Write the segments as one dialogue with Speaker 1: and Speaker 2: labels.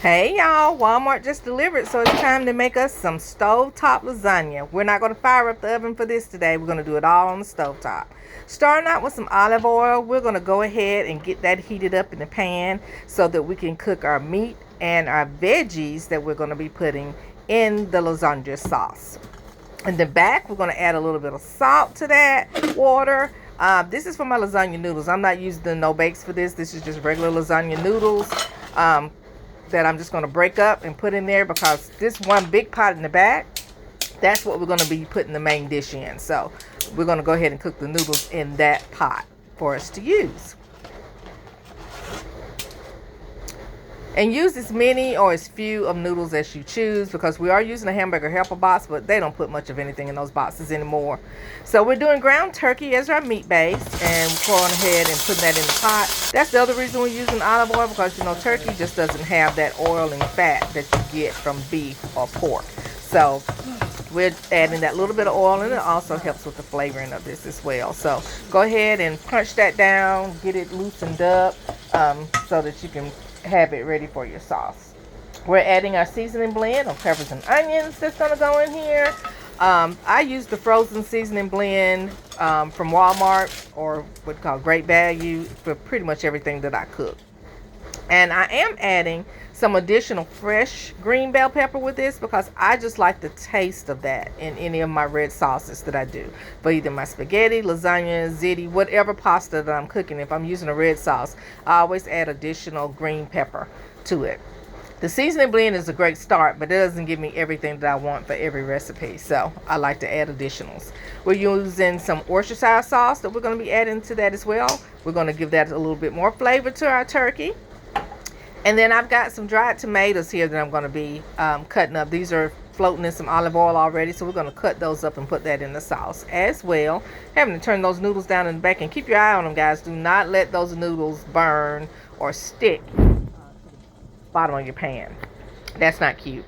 Speaker 1: Hey y'all, Walmart just delivered, so it's time to make us some stovetop lasagna. We're not going to fire up the oven for this today. We're going to do it all on the stovetop. Starting out with some olive oil, we're going to go ahead and get that heated up in the pan so that we can cook our meat and our veggies that we're going to be putting in the lasagna sauce. In the back, we're going to add a little bit of salt to that water. This is for my lasagna noodles. I'm not using the no bakes for this. This is just regular lasagna noodles. That I'm just going to break up and put in there, because this one big pot in the back, that's what we're going to be putting the main dish in. So we're going to go ahead and cook the noodles in that pot for us to use. And use as many or as few of noodles as you choose, because we are using a Hamburger Helper box, but they don't put much of anything in those boxes anymore. So we're doing ground turkey as our meat base, and we're going ahead and putting that in the pot. That's the other reason we're using olive oil, because turkey just doesn't have that oil and fat that you get from beef or pork. So we're adding that little bit of oil, and it also helps with the flavoring of this as well. So go ahead and crunch that down, get it loosened up, so that you can have it ready for your sauce. We're adding our seasoning blend of peppers and onions that's going to go in here. I use the frozen seasoning blend from Walmart, or what we call Great Value, for pretty much everything that I cook. And I am adding some additional fresh green bell pepper with this, because I just like the taste of that in any of my red sauces that I do. For either my spaghetti, lasagna, ziti, whatever pasta that I'm cooking, if I'm using a red sauce, I always add additional green pepper to it. The seasoning blend is a great start, but it doesn't give me everything that I want for every recipe, so I like to add additionals. We're using some Worcestershire sauce that we're going to be adding to that as well. We're going to give that a little bit more flavor to our turkey. And then I've got some dried tomatoes here that I'm going to be cutting up. These are floating in some olive oil already, so we're going to cut those up and put that in the sauce as well. Having to turn those noodles down in the back, and keep your eye on them, guys. Do not let those noodles burn or stick bottom of your pan. That's not cute.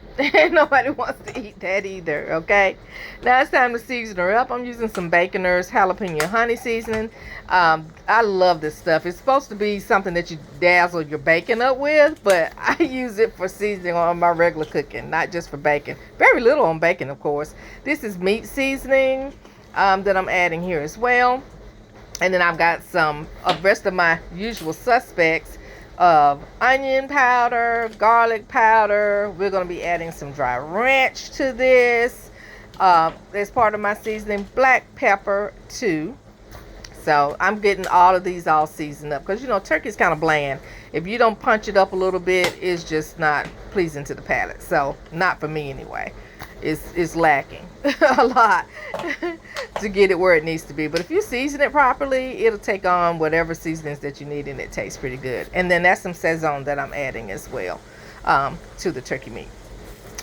Speaker 1: Nobody wants to eat that either, okay? Now it's time to season her up. I'm using some Baconers jalapeno honey seasoning. I love this stuff. It's supposed to be something that you dazzle your bacon up with, but I use it for seasoning on my regular cooking, not just for bacon. Very little on bacon, of course. This is meat seasoning that I'm adding here as well. And then I've got some of the rest of my usual suspects of onion powder, garlic powder. We're going to be adding some dry ranch to this as part of my seasoning, black pepper too. So I'm getting all of these all seasoned up, because turkey's kind of bland. If you don't punch it up a little bit, it's just not pleasing to the palate. So not for me anyway. It's lacking a lot to get it where it needs to be. But if you season it properly, it'll take on whatever seasonings that you need, and it tastes pretty good. And then that's some Sazon that I'm adding as well to the turkey meat.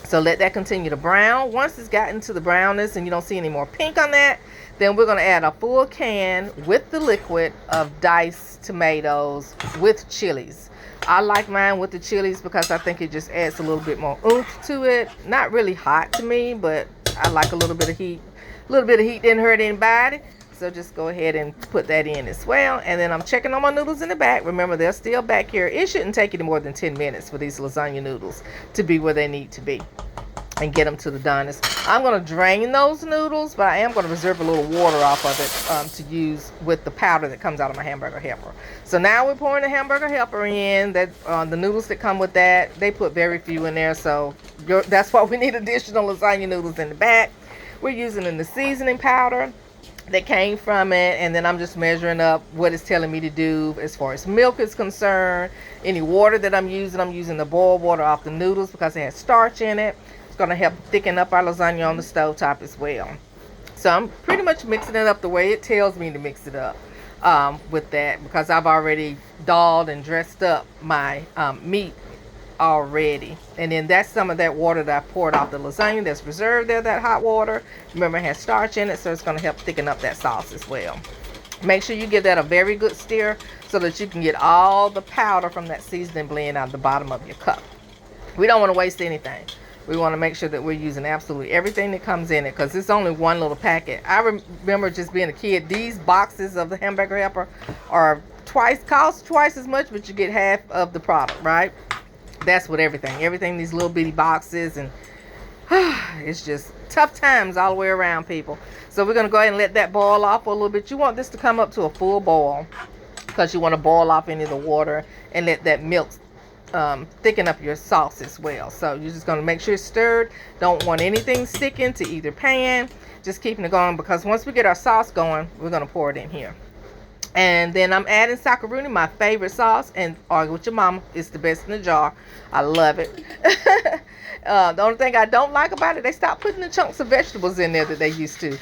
Speaker 1: So let that continue to brown. Once it's gotten to the brownness and you don't see any more pink on that, then we're going to add a full can with the liquid of diced tomatoes with chilies. I like mine with the chilies because I think it just adds a little bit more oomph to it. Not really hot to me, but I like a little bit of heat. A little bit of heat didn't hurt anybody. So just go ahead and put that in as well. And then I'm checking on my noodles in the back. Remember, they're still back here. It shouldn't take any more than 10 minutes for these lasagna noodles to be where they need to be and get them to the doneness. I'm going to drain those noodles, but I am going to reserve a little water off of it to use with the powder that comes out of my Hamburger Helper. So now we're pouring the Hamburger Helper in. That the noodles that come with that, they put very few in there, so that's why we need additional lasagna noodles in the back. We're using the seasoning powder that came from it, and then I'm just measuring up what it's telling me to do as far as milk is concerned. Any water that I'm using the boiled water off the noodles, because it has starch in it. It's going to help thicken up our lasagna on the stovetop as well. So I'm pretty much mixing it up the way it tells me to mix it up with that, because I've already dolled and dressed up my meat already. And then that's some of that water that I poured off the lasagna that's reserved there, that hot water. Remember, it has starch in it, so it's going to help thicken up that sauce as well. Make sure you give that a very good stir so that you can get all the powder from that seasoning blend out of the bottom of your cup. We don't want to waste anything. We want to make sure that we're using absolutely everything that comes in it, because it's only one little packet. I remember just being a kid, these boxes of the Hamburger Helper are cost twice as much, but you get half of the product, right? That's what everything these little bitty boxes, and it's just tough times all the way around, people. So we're going to go ahead and let that boil off for a little bit. You want this to come up to a full boil because you want to boil off any of the water and let that milk thicken up your sauce as well. So you're just going to make sure it's stirred. Don't want anything sticking to either pan. Just keeping it going, because once we get our sauce going, we're going to pour it in here. And then I'm adding saccharooni, my favorite sauce, and argue with your mama, it's the best in the jar. I love it. The only thing I don't like about it, they stopped putting the chunks of vegetables in there that they used to.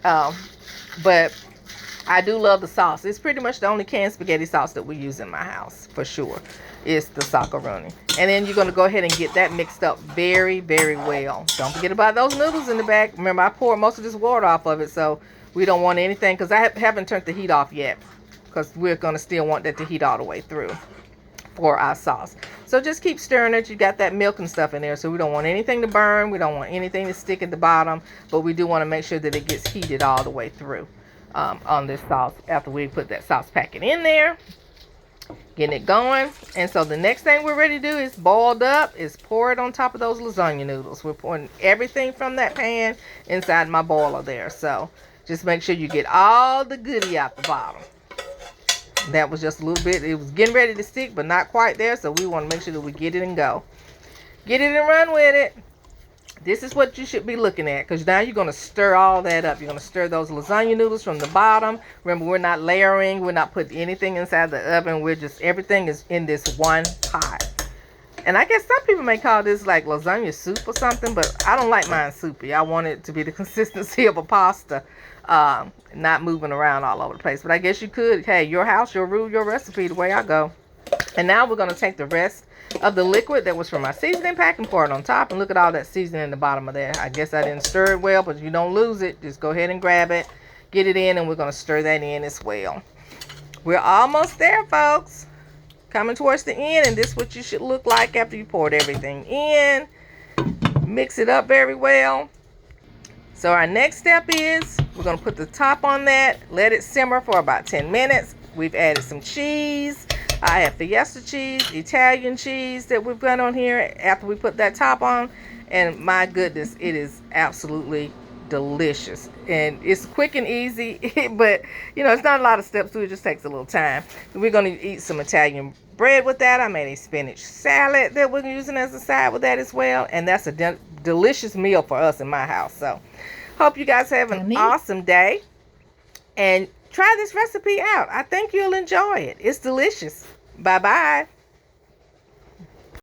Speaker 1: But I do love the sauce. It's pretty much the only canned spaghetti sauce that we use in my house, for sure. It's the saccharooni. And then you're going to go ahead and get that mixed up very, very well. Don't forget about those noodles in the back. Remember, I poured most of this water off of it, so we don't want anything, because I haven't turned the heat off yet, because we're going to still want that to heat all the way through for our sauce. So just keep stirring it. You got that milk and stuff in there, so we don't want anything to burn. We don't want anything to stick at the bottom, but we do want to make sure that it gets heated all the way through on this sauce after we put that sauce packet in there. Getting it going. And so the next thing we're ready to do is boiled up, is pour it on top of those lasagna noodles. We're pouring everything from that pan inside my boiler there. So just make sure you get all the goodie out the bottom. That was just a little bit, it was getting ready to stick, but not quite there. So we want to make sure that we get it and go. Get it and run with it. This is what you should be looking at, because now you're going to stir all that up. You're going to stir those lasagna noodles from the bottom. Remember, we're not layering. We're not putting anything inside the oven. We're just, everything is in this one pot. And I guess some people may call this like lasagna soup or something, but I don't like mine soupy. I want it to be the consistency of a pasta, not moving around all over the place. But I guess you could, hey, your house, your rule, your recipe, the way I go. And now we're going to take the rest of the liquid that was from our seasoning pack and pour it on top. And look at all that seasoning in the bottom of there. I guess I didn't stir it well, but you don't lose it. Just go ahead and grab it, get it in, and we're going to stir that in as well. We're almost there, folks. Coming towards the end, and this is what you should look like after you poured everything in. Mix it up very well. So our next step is we're going to put the top on that, let it simmer for about 10 minutes. We've added some cheese. I have Fiesta cheese, Italian cheese that we've got on here after we put that top on. And my goodness, it is absolutely delicious. And it's quick and easy, but you know, it's not a lot of steps to it. It just takes a little time. We're going to eat some Italian bread with that. I made a spinach salad that we're using as a side with that as well. And that's a delicious meal for us in my house. So hope you guys have an awesome day. And try this recipe out. I think you'll enjoy it. It's delicious. Bye-bye.